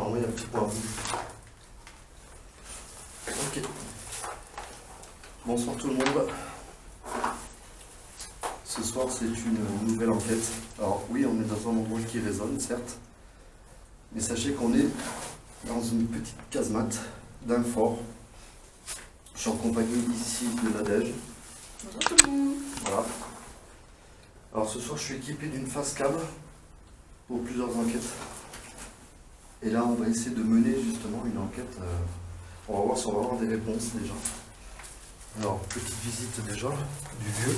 normalement il y a un petit point rouge. Ok. Bonsoir tout le monde. Ce soir c'est une nouvelle enquête. Alors oui, on est dans un endroit qui résonne, certes. Mais sachez qu'on est dans une petite casemate d'un fort. Je suis en compagnie ici de Nadège. Bonjour tout le monde. Voilà. Alors ce soir je suis équipé d'une face cam pour plusieurs enquêtes. Et là on va essayer de mener justement une enquête. On va voir si on va avoir des réponses déjà. Alors petite visite déjà du lieu.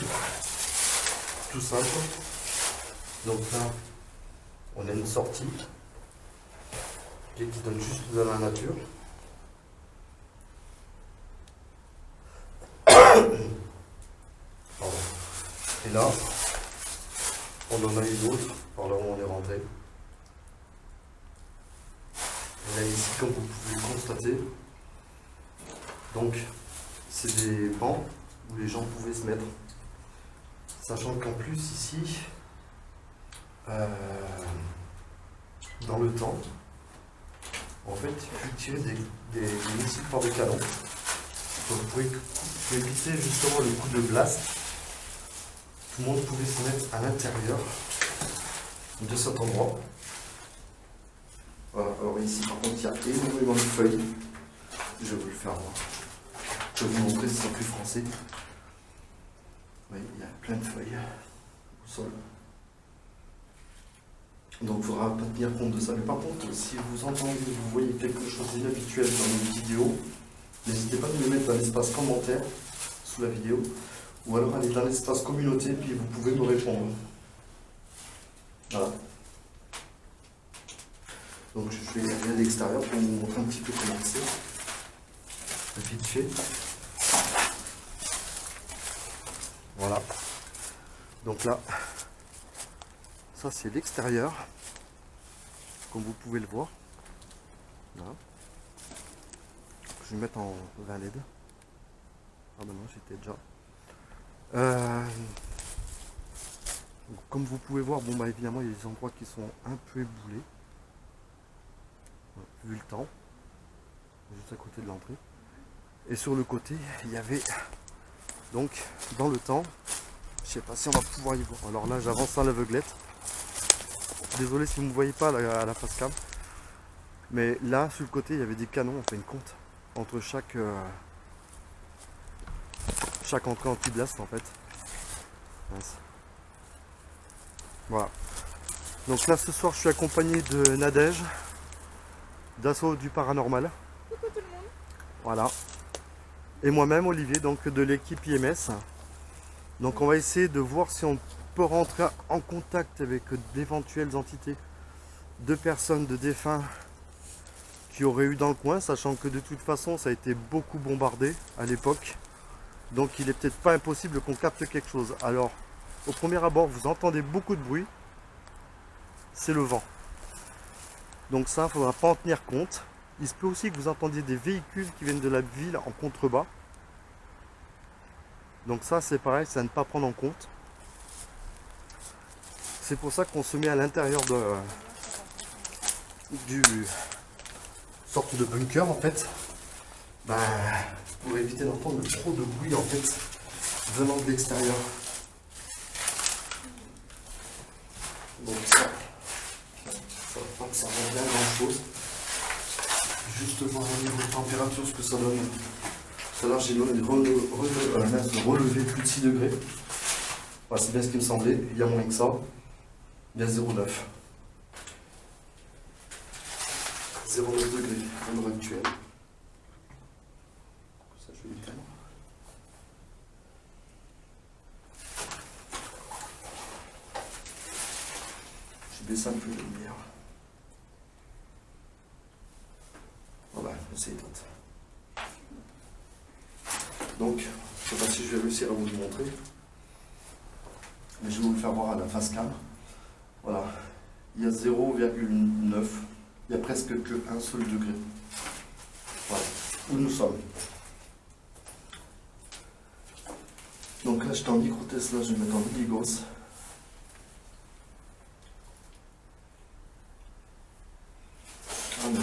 Tout simple. Donc là on a une sortie qui donne juste dans la nature. Pardon. Et là, on en a une autre par là où on est rentré. Et là ici, comme vous pouvez le constater, donc c'est des bancs où les gens pouvaient se mettre. Sachant qu'en plus ici, dans le temps, en fait, il fut tiré des missiles par des canons. Donc pour éviter justement le coup de blast, tout le monde pouvait se mettre à l'intérieur de cet endroit. Voilà. Alors ici par contre il y a énormément de feuilles. Je vais vous le faire voir. Je vais vous montrer si c'est plus français. Oui, il y a plein de feuilles au sol. Donc il ne faudra pas tenir compte de ça. Mais par contre, si vous entendez, vous voyez quelque chose d'inhabituel dans nos vidéos, n'hésitez pas à me le mettre dans l'espace commentaire sous la vidéo, ou alors aller dans l'espace communauté, puis vous pouvez me répondre. Voilà. Donc je vais aller à l'extérieur pour vous montrer un petit peu comment c'est. Vite fait. Voilà. Donc là, ça c'est l'extérieur, comme vous pouvez le voir. Voilà. Je vais le mettre en 20 LED. Ah ben non, j'étais déjà. Comme vous pouvez voir, bon bah évidemment il y a des endroits qui sont un peu éboulés. Vu le temps. Juste à côté de l'entrée. Et sur le côté, il y avait donc dans le temps, je sais pas si on va pouvoir y voir. Alors là j'avance à l'aveuglette. Désolé si vous ne me voyez pas à la face cam. Mais là sur le côté il y avait des canons, on fait une compte entre chaque entrée anti-blast en fait. Mince. Voilà. Donc là ce soir je suis accompagné de Nadège, d'Assaut du Paranormal. Coucou tout le monde. Voilà. Et moi-même Olivier, donc de l'équipe IMS. Donc on va essayer de voir si on peut rentrer en contact avec d'éventuelles entités de personnes, de défunts qui auraient eu dans le coin, sachant que de toute façon ça a été beaucoup bombardé à l'époque. Donc il est peut-être pas impossible qu'on capte quelque chose. Alors au premier abord vous entendez beaucoup de bruit, c'est le vent. Donc ça, il ne faudra pas en tenir compte. Il se peut aussi que vous entendiez des véhicules qui viennent de la ville en contrebas. Donc ça c'est pareil, c'est à ne pas prendre en compte. C'est pour ça qu'on se met à l'intérieur du sorte de bunker en fait. Pour éviter d'entendre trop de bruit en fait venant de l'extérieur. Donc ça va pas que ça rend bien grand chose. Juste voir au niveau de température ce que ça donne. Tout à l'heure j'ai relevé plus de 6 degrés. Voilà, c'est bien ce qui me semblait. Il y a moins que ça. Il y a 0,9. 0,9 degrés à l'heure actuelle. Ça, je vais l'éteindre. Je baisse un peu la lumière. Voilà, c'est éteinte. Donc, je ne sais pas si je vais réussir à vous le montrer. Mais je vais vous le faire voir à la face cam. Voilà. Il y a 0,9. Il n'y a presque qu'un seul degré. Voilà. Où nous sommes. Donc là, j'étais en micro Tesla, je vais mettre en Ligos. Ah, mais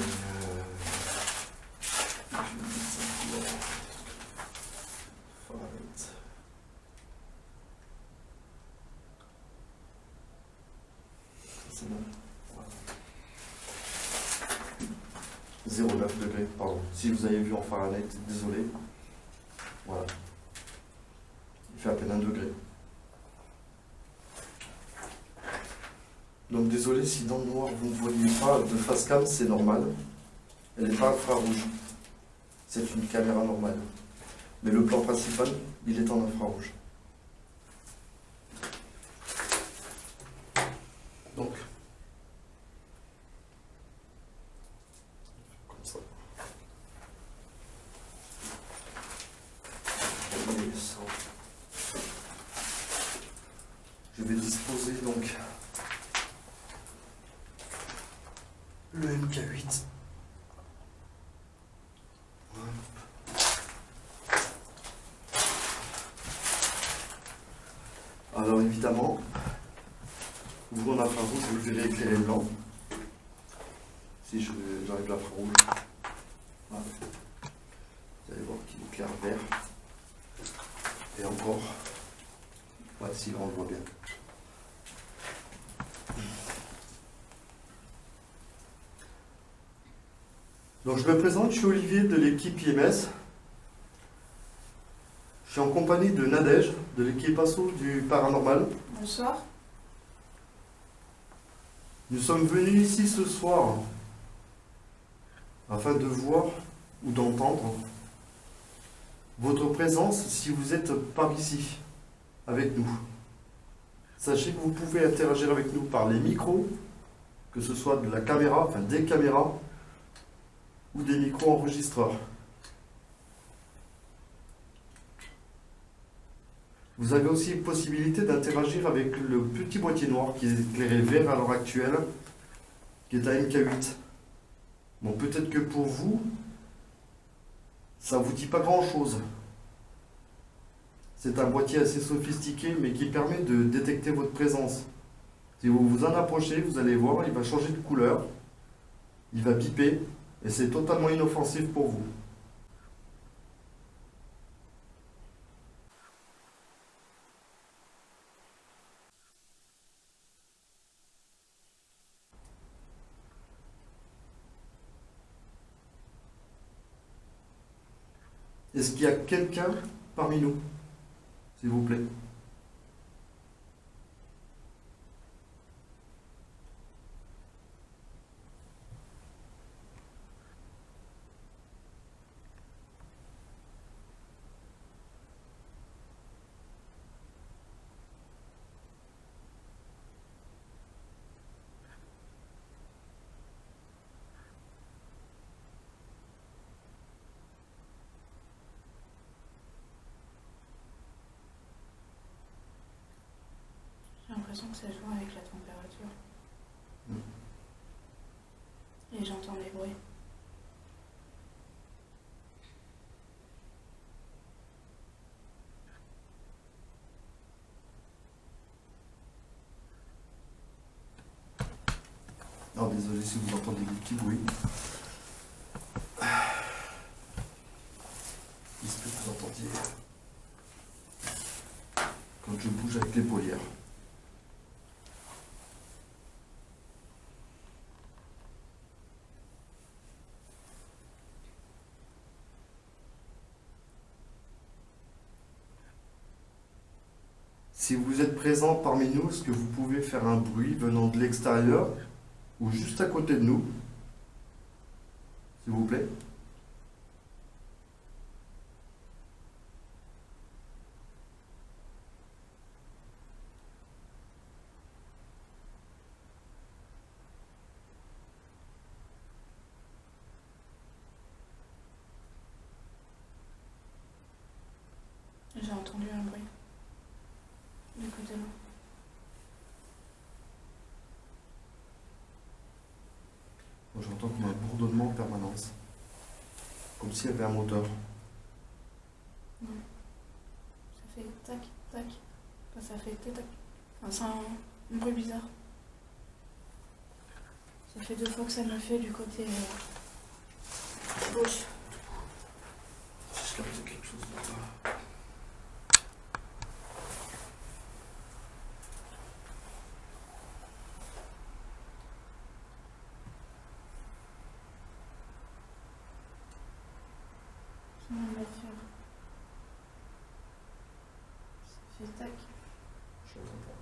0,9 degrés, pardon. Si vous avez vu en Fahrenheit, désolé. Voilà. Il fait à peine 1 degré. Donc désolé si dans le noir vous ne voyez pas de face cam, c'est normal. Elle n'est pas infrarouge. C'est une caméra normale. Mais le plan principal, il est en infrarouge. Donc, comme ça. Je vais disposer donc le MK8. Alors évidemment, vous en infrarouge, vous le verrez éclairer blanc. Si j'arrive l'infrarouge, voilà. Vous allez voir qu'il éclaire vert. Et encore, ouais, si on le voit bien. Donc je me présente, je suis Olivier de l'équipe IMS. Je suis en compagnie de Nadège, de l'équipe Asso du Paranormal. Bonsoir. Nous sommes venus ici ce soir afin de voir ou d'entendre votre présence si vous êtes par ici avec nous. Sachez que vous pouvez interagir avec nous par les micros, que ce soit de la caméra, enfin des caméras, ou des micros enregistreurs. Vous avez aussi possibilité d'interagir avec le petit boîtier noir qui est éclairé vert à l'heure actuelle, qui est un MK8. Bon, peut-être que pour vous, ça ne vous dit pas grand-chose. C'est un boîtier assez sophistiqué, mais qui permet de détecter votre présence. Si vous vous en approchez, vous allez voir, il va changer de couleur, il va biper, et c'est totalement inoffensif pour vous. Est-ce qu'il y a quelqu'un parmi nous, s'il vous plaît? J'ai l'impression que ça joue avec la température. Mm. Et j'entends des bruits. Non, désolé si vous entendez des petits bruits. Est-ce que vous entendiez quand je bouge avec l'épaulière? Si vous êtes présent parmi nous, est-ce que vous pouvez faire un bruit venant de l'extérieur ou juste à côté de nous, s'il vous plaît? J'ai entendu un bruit. Du côté là. Moi, j'entends comme un bourdonnement en permanence, comme s'il y avait un moteur. Non. Ça fait tac, tac. Enfin, ça fait tac. Enfin, c'est un bruit bizarre. Ça fait 2 fois que ça me fait du côté gauche. Je capte quelque chose là. On va faire. Ça fait tac. Je n'entends pas.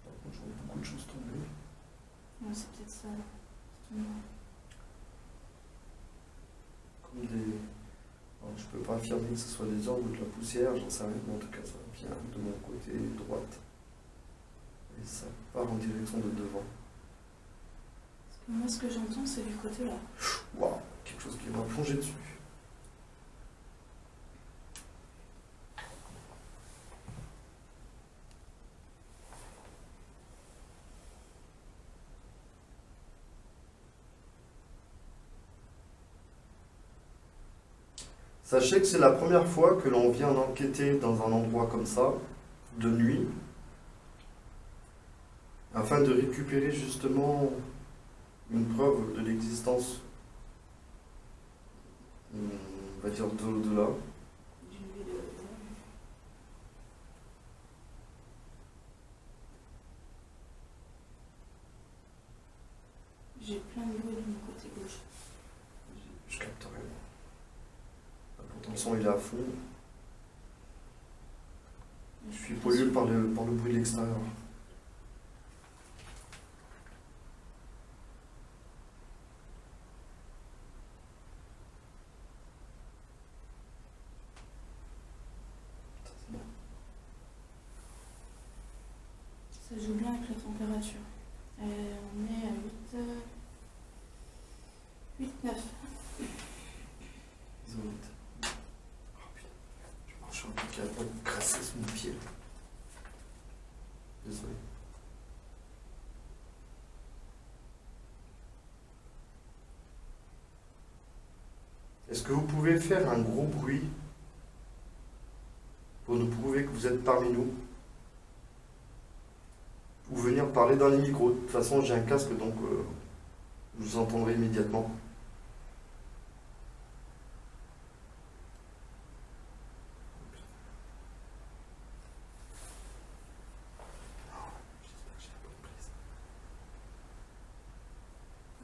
Par contre, je vois beaucoup de choses tomber. Ouais, c'est peut-être ça. Comme des... Alors, je peux pas affirmer que ce soit des orbes ou de la poussière, j'en sais rien, mais en tout cas ça vient de mon côté droite. Et ça part en direction de devant. Parce que moi, ce que j'entends, c'est du côté là. Waouh, quelque chose qui m'a plongé dessus. Sachez que c'est la première fois que l'on vient enquêter dans un endroit comme ça, de nuit, afin de récupérer justement une preuve de l'existence, on va dire, de l'au-delà. D'une vie de. J'ai plein de bruit de mon côté gauche. Je capte rien. Pourtant le son il est à fond. Je suis pollué par le bruit de l'extérieur. C'est bon. Ça joue bien avec la température. On est à 8, 9. Désolé. Oh putain, je marche sur un truc qui a pas crassé sous mon pied. Désolé. Est-ce que vous pouvez faire un gros bruit pour nous prouver que vous êtes parmi nous? Ou venir parler dans les micros. De toute façon, j'ai un casque, donc je vous entendrai immédiatement.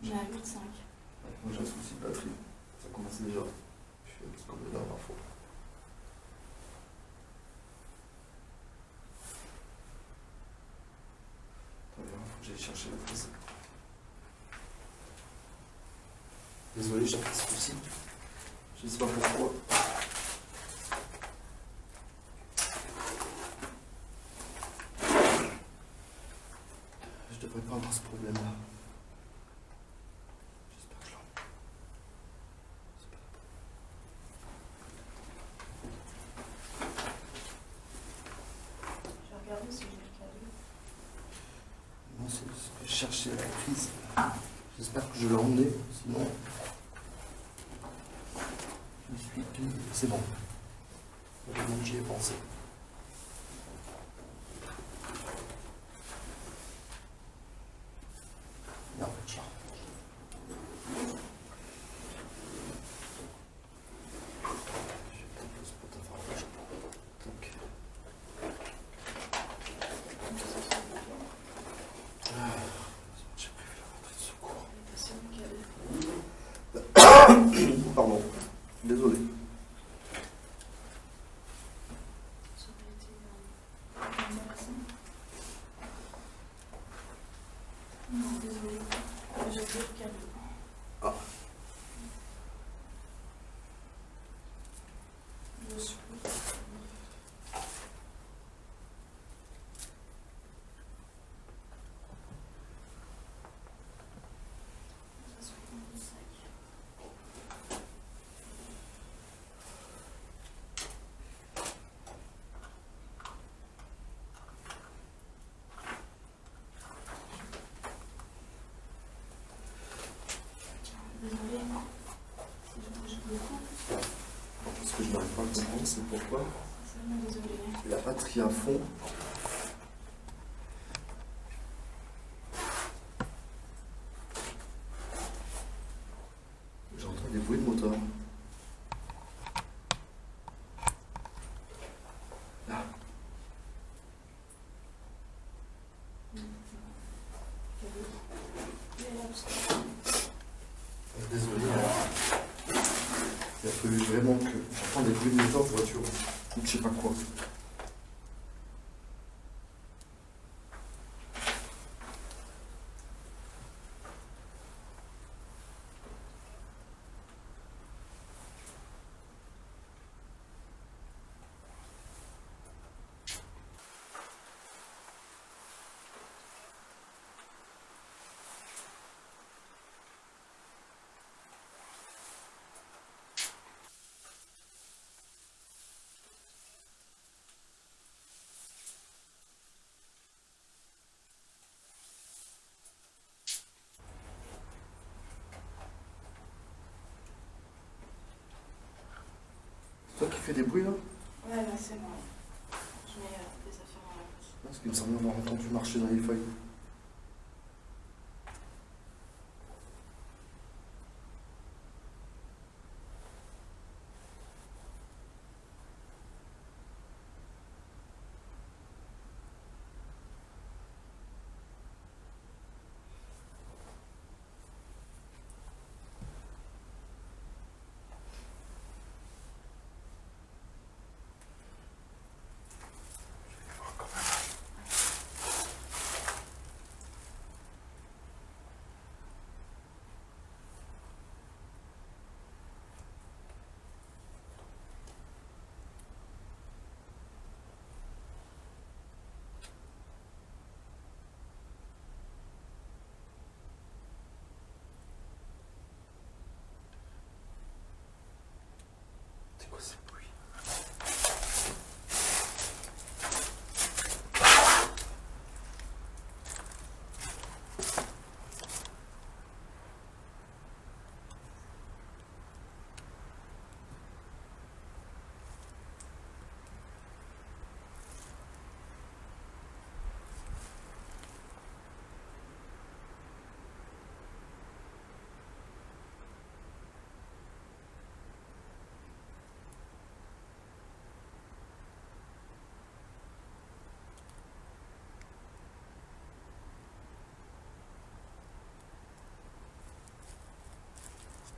On est à 8,5. Moi j'ai un souci de batterie. Ça commence déjà. Je suis un peu comme la dernière fois. Attendez, il faut que j'aille chercher la prise. Désolé, j'ai un petit souci. Je ne sais pas pourquoi. Je devrais pas avoir ce problème-là. J'espère que je l'ai. C'est pas la bonne. Je vais regarder si j'ai le cadeau. Non, c'est ce que je cherchais, la prise. J'espère que je l'ai emmené, sinon... Je suis pile. C'est bon. Heureusement que j'y ai pensé. Et en fait, je la range. Je vais peut-être le spot avant la page. Donc. J'ai prévu la batterie de secours. C'est le cadeau. Pardon. Désolé. Ça aurait été intéressant. Non, désolé. J'ai oublié le cadeau. Ah. Je suis. Ça se fait dans le sac. Désolé, si je bouge beaucoup. Ce que je n'arrive pas à comprendre, c'est pourquoi C'est vraiment désolé. la batterie à fond. J'entends des bruits de moteur. Désolé. Il a fallu vraiment que j'entends des bruits de moteur de voiture. Ou je sais pas quoi. C'est toi qui fais des bruits là? Ouais, là, c'est moi. Je mets des affaires dans la place. Parce qu'il me semble avoir entendu marcher dans les feuilles. C'est quoi ces bruits?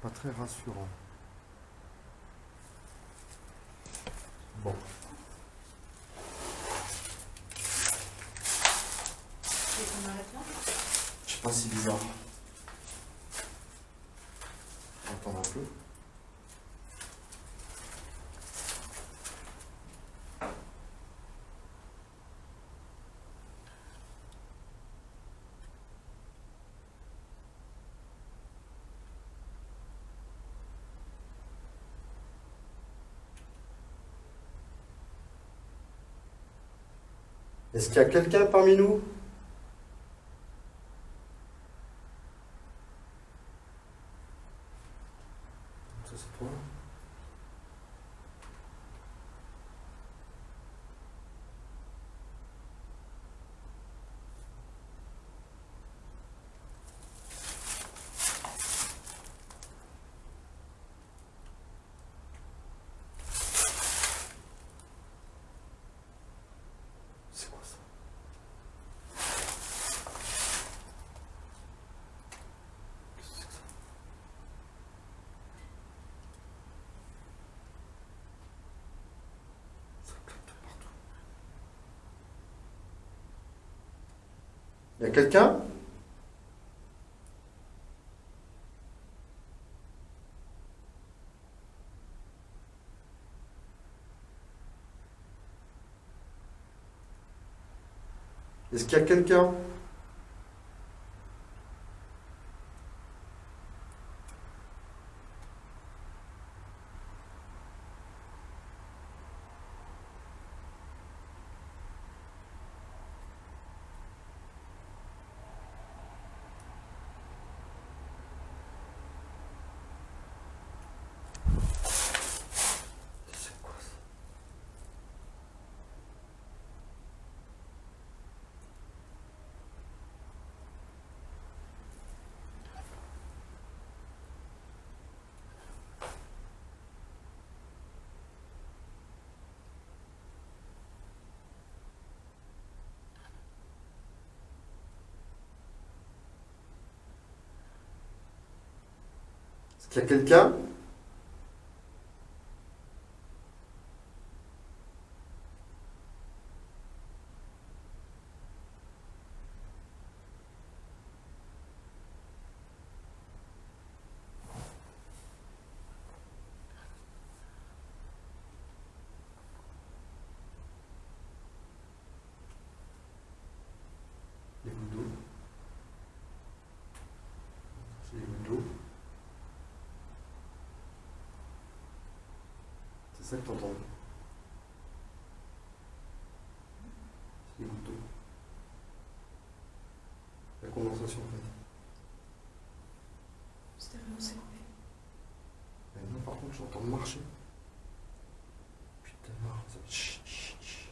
Pas très rassurant. Bon. Et on arrête là? Je sais pas si bizarre. Attends un peu. Est-ce qu'il y a quelqu'un parmi nous? Ça c'est toi. C'est quoi ça? Qu'est-ce que c'est que ça? Ça claque de partout. Il y a quelqu'un? Est-ce qu'il y a quelqu'un? C'est quoi ça? Est-ce qu'il y a quelqu'un? Les gouttes d'eau. C'est les gouttes d'eau. C'est ça que tu entends. C'est les gouttes d'eau. La condensation en fait. Stéréo, c'est coupé. Mais non, par contre, j'entends marcher. Putain, ça... Chut, chut, chut.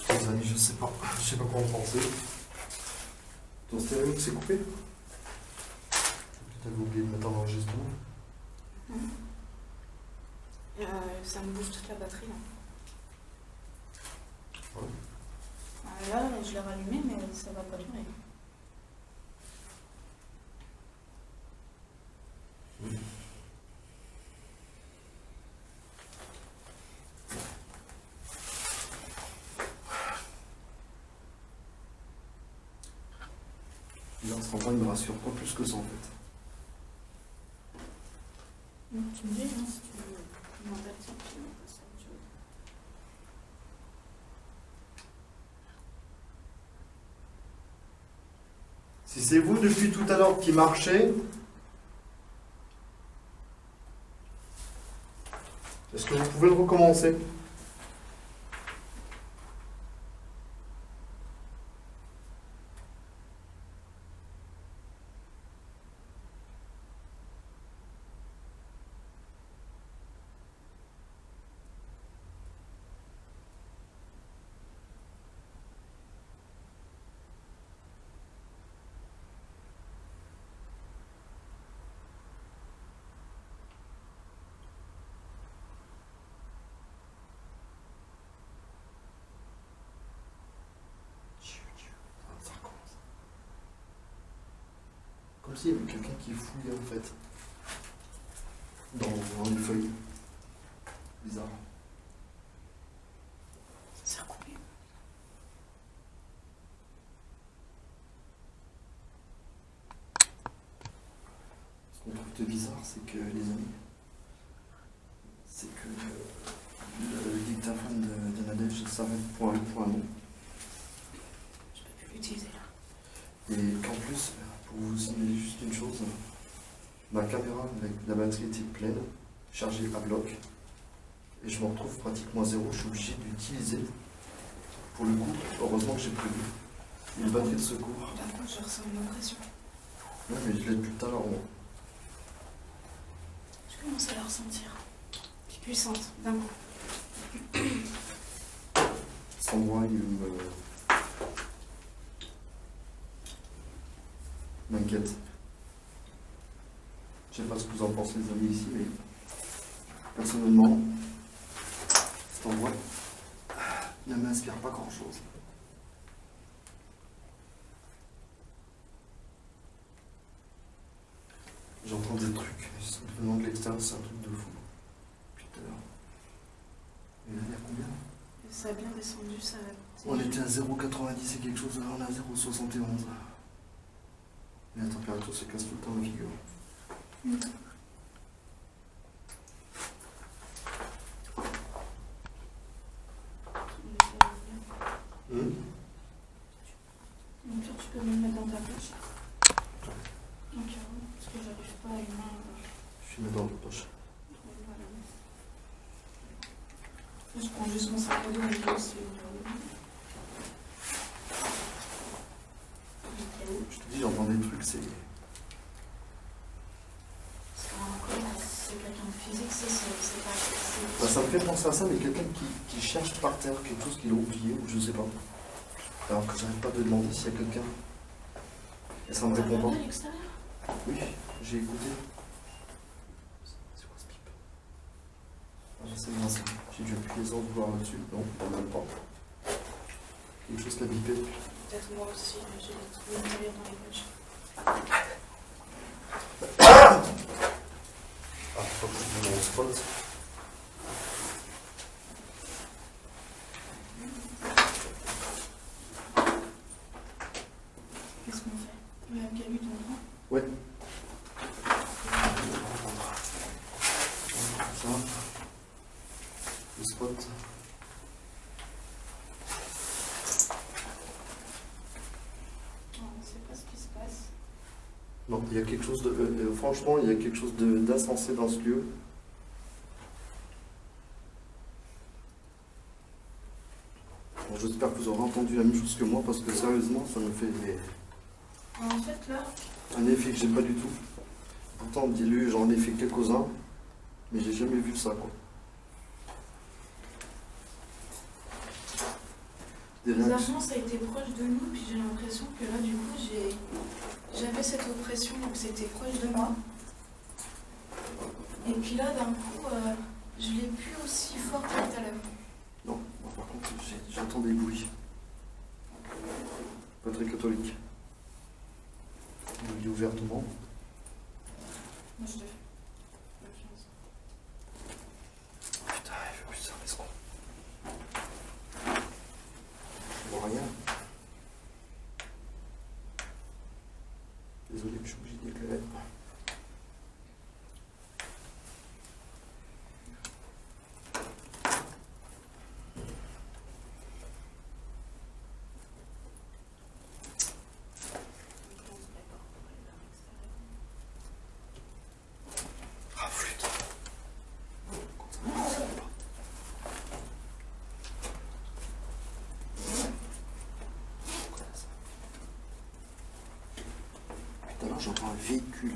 Les amis, je sais pas quoi en penser. Ton stéréo c'est coupé? Peut-être oublié de mettre en enregistrement. Ça me bouffe toute la batterie. Là. Ouais. Là, je l'ai rallumé, mais ça va pas durer. Là, ce moment, il me rassure pas plus que ça en fait. Tu me dis, hein, si tu veux augmenter le temps, tu veux passer à autre chose. Si c'est vous depuis tout à l'heure qui marchez, est-ce que vous pouvez le recommencer? Ça recommence. Comme s'il y avait quelqu'un qui fouillait en fait dans les feuilles. Bizarre. Ça s'est recoupé. Ce qu'on trouve de bizarre, c'est que les amis, c'est que le dictaphone de Nadège s'arrête point un point non. Je peux plus l'utiliser là. Et qu'en plus, pour vous signaler juste une chose, ma caméra avec la batterie était pleine, chargée à bloc, et je me retrouve pratiquement à zéro. Je suis obligé d'utiliser, pour le coup, heureusement que j'ai prévu une batterie de secours. D'un coup, je ressens une impression. Ouais, mais je l'ai depuis tout à l'heure, moi. Je commence à la ressentir. Puis puissante, d'un coup. Sans moi, il m'inquiète. Je sais pas ce que vous en pensez les amis ici, mais personnellement, cet endroit ne m'inspire pas grand chose. J'entends des trucs, venant de l'extérieur, c'est un truc de fou. Putain. Et là, il y a combien? Ça a bien descendu, ça. On était à 0,90 et quelque chose, là on est à 0,71. Et la température se casse tout le temps la figure. Donc là, tu peux me le mettre dans ta poche. Ok, parce que j'arrive pas à une main. Je suis mis dans la poche. Je prends juste mon sac à dos et aussi. Je te dis, j'entends des trucs, c'est... C'est quelqu'un de physique, c'est pas... Bah, ça me fait penser à ça, mais quelqu'un qui cherche par terre quelque chose qu'il a oublié, ou je sais pas. Alors que j'arrête pas de demander s'il y a quelqu'un. Et ça me répond pas. À l'extérieur. Oui, j'ai écouté. C'est quoi ce pipe? Ah, c'est bien ça. J'ai dû appuyer sans vouloir là-dessus. Non, pas même pas. Quelque chose qui a bipé. Peut-être moi aussi, j'ai trouvé une rire dans les poches. Ah, faut que je dise mon spot. Qu'est-ce qu'on fait? Le calu dans le vent. Ouais. Ça. Le spot. On ne sait pas ce qui se passe. Non, il y a quelque chose de. Franchement, il y a quelque chose d'insensé dans ce lieu. Bon, j'espère que vous aurez entendu la même chose que moi parce que sérieusement, ça me fait En fait, là, un effet que j'ai pas du tout. Pourtant, dis-le, j'en ai fait quelques-uns, mais j'ai jamais vu ça, quoi. Des réactions. bizarrement, ça a été proche de nous, puis j'ai l'impression que là, du coup, j'avais cette oppression, donc c'était proche de moi. Et puis là, d'un coup, je l'ai plus aussi fort que tout à l'heure. Non, moi, par contre, j'entends des bruits. Pas très catholique. Je le dis ouvertement. Moi, je te fais confiance. Putain, il fait plus ça, laisse quoi. Je vois rien. Désolé, mais je suis obligé d'éclairer. Ah, flûte. Putain, là j'entends un véhicule.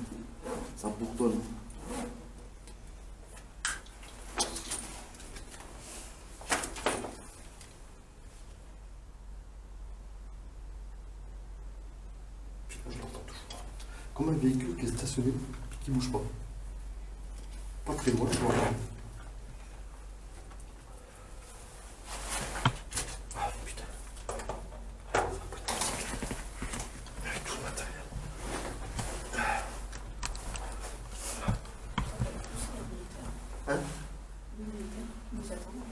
Ça bourdonne. Putain, je l'entends toujours. Comme un véhicule qui est stationné et qui bouge pas. Pas très loin, je vois. Ah putain. Ça va pas être possible. Avec tout le matériel. Hein? Nous attendons.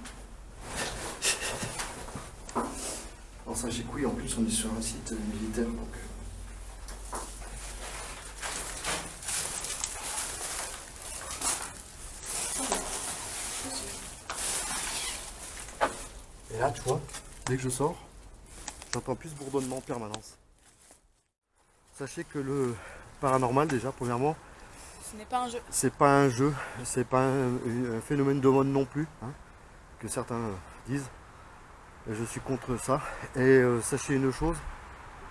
Alors ça j'ai couillé, en plus on est sur un site militaire donc. Et là tu vois, dès que je sors, J'entends plus ce bourdonnement en permanence. Sachez que le paranormal, déjà, premièrement, Ce n'est pas un jeu. c'est pas un jeu, c'est pas un phénomène de mode non plus, hein, que certains disent. Et je suis contre ça. Et sachez une chose,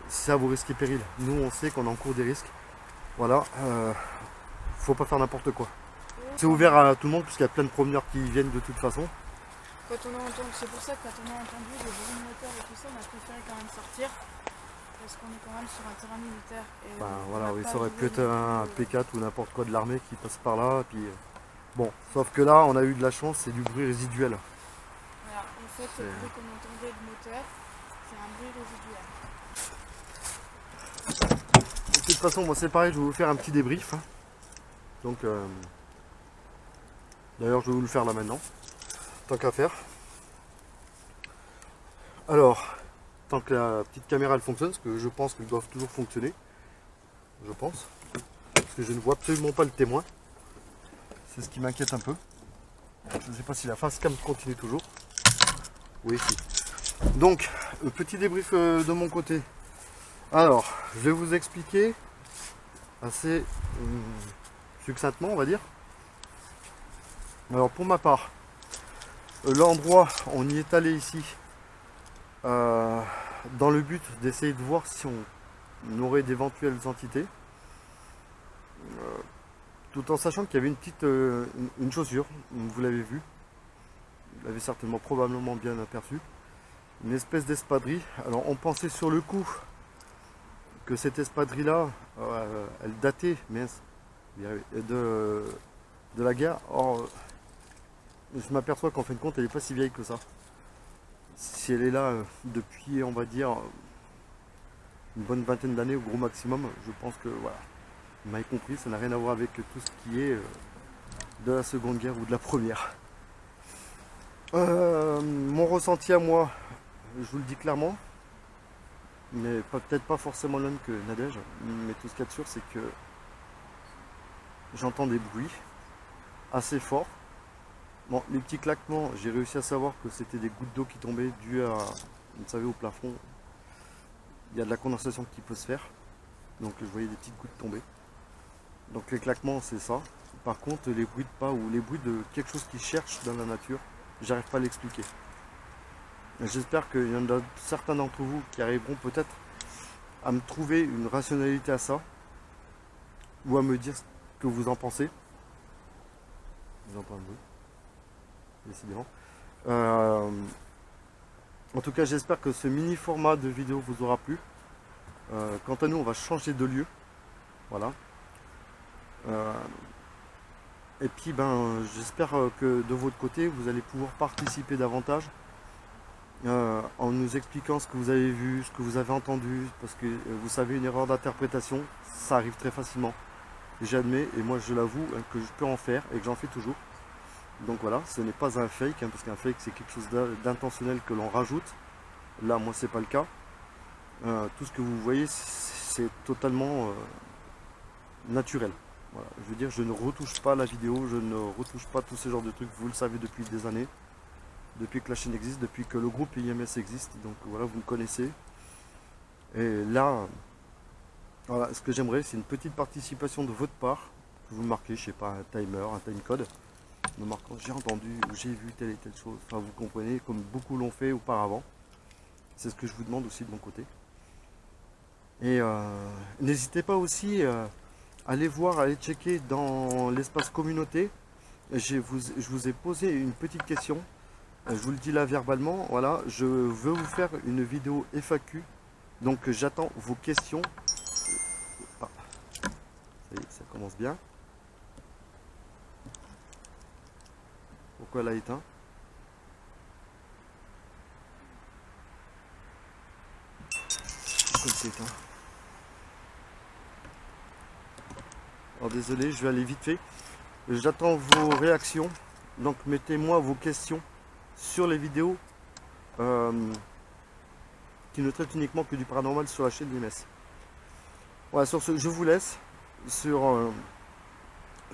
c'est à vos risques et périls. Nous, on sait qu'on encourt des risques. Voilà, faut pas faire n'importe quoi. C'est ouvert à tout le monde puisqu'il y a plein de promeneurs qui viennent de toute façon. Quand on a entendu, c'est pour ça que quand on a entendu les bruits de moteur et tout ça, on a préféré quand même sortir. Parce qu'on est quand même sur un terrain militaire. Et Ben on voilà, va oui, pas ça aurait pu jouer être non un plus, P4 ou n'importe quoi de l'armée qui passe par là. Puis, bon, sauf que là, on a eu de la chance, c'est du bruit résiduel. Voilà, en fait, C'est- le bruit qu'on entendait de moteur, c'est un bruit résiduel. De toute façon, moi c'est pareil, je vais vous faire un petit débrief, hein. Donc, d'ailleurs, je vais vous le faire là maintenant, tant qu'à faire. Alors, tant que la petite caméra elle fonctionne, parce que je pense qu'elles doivent toujours fonctionner, je pense, parce que je ne vois absolument pas le témoin. C'est ce qui m'inquiète un peu. Je ne sais pas si la face cam continue toujours. Oui, si. Donc, petit débrief de mon côté. Alors, je vais vous expliquer assez succinctement, on va dire. Alors, pour ma part, l'endroit, on y est allé ici dans le but d'essayer de voir si on aurait d'éventuelles entités. Tout en sachant qu'il y avait une petite une chaussure, vous l'avez vu, vous l'avez certainement probablement bien aperçu. Une espèce d'espadrille. Alors on pensait sur le coup que cette espadrille-là, elle datait de la guerre. Or, je m'aperçois qu'en fin de compte, elle n'est pas si vieille que ça. Si elle est là depuis, on va dire, une bonne vingtaine d'années au gros maximum, je pense que voilà, vous m'avez compris, ça n'a rien à voir avec tout ce qui est de la Seconde Guerre ou de la Première. Mon ressenti à moi, je vous le dis clairement, mais peut-être pas forcément le même que Nadège, mais tout ce qu'il y a de sûr, c'est que j'entends des bruits assez forts. Bon, les petits claquements, j'ai réussi à savoir que c'était des gouttes d'eau qui tombaient dues à, vous savez, au plafond, il y a de la condensation qui peut se faire. Donc je voyais des petites gouttes tomber. Donc les claquements, c'est ça. Par contre, les bruits de pas ou les bruits de quelque chose qui cherche dans la nature, j'arrive pas à l'expliquer. J'espère qu'il y en a certains d'entre vous qui arriveront peut-être à me trouver une rationalité à ça, ou à me dire ce que vous en pensez. J'entends un bruit. Décidément. En tout cas, j'espère que ce mini format de vidéo vous aura plu. Quant à nous, on va changer de lieu. Voilà. Et puis, j'espère que de votre côté, vous allez pouvoir participer davantage en nous expliquant ce que vous avez vu, ce que vous avez entendu, parce que vous savez, une erreur d'interprétation, ça arrive très facilement. J'admets, et moi je l'avoue, que je peux en faire et que j'en fais toujours. Donc voilà, ce n'est pas un fake, parce qu'un fake c'est quelque chose d'intentionnel que l'on rajoute. Là, moi c'est pas le cas. Tout ce que vous voyez, c'est totalement naturel. Voilà. Je veux dire, je ne retouche pas la vidéo, je ne retouche pas tous ces genres de trucs, vous le savez depuis des années. Depuis que la chaîne existe, depuis que le groupe IMS existe, donc voilà, vous me connaissez. Et là, voilà, ce que j'aimerais, c'est une petite participation de votre part. Vous marquez, je sais pas, un timer, un timecode, me marquant j'ai entendu ou j'ai vu telle et telle chose. Enfin, vous comprenez, comme beaucoup l'ont fait auparavant. C'est ce que je vous demande aussi de mon côté. Et n'hésitez pas aussi à aller voir, à aller checker dans l'espace communauté. Je vous ai posé une petite question. Je vous le dis là verbalement, voilà, je veux vous faire une vidéo FAQ, donc j'attends vos questions. Ah, ça y est, ça commence bien. Pourquoi elle a éteint? Pourquoi c'est éteint? Alors désolé, je vais aller vite fait. J'attends vos réactions, donc mettez-moi vos questions sur les vidéos qui ne traitent uniquement que du paranormal sur la chaîne d'IMS. Voilà, sur ce, je vous laisse sur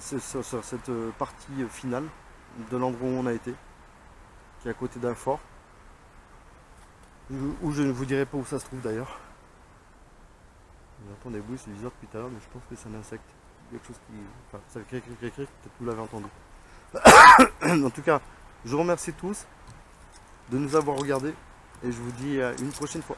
cette partie finale de l'endroit où on a été, qui est à côté d'un fort, où je ne vous dirai pas où ça se trouve d'ailleurs. J'entends des bruits sur le viseur depuis tout à l'heure, mais je pense que c'est un insecte. Quelque chose qui... Enfin, ça fait cric, peut-être que vous l'avez entendu. En tout cas, je vous remercie tous de nous avoir regardés et je vous dis à une prochaine fois.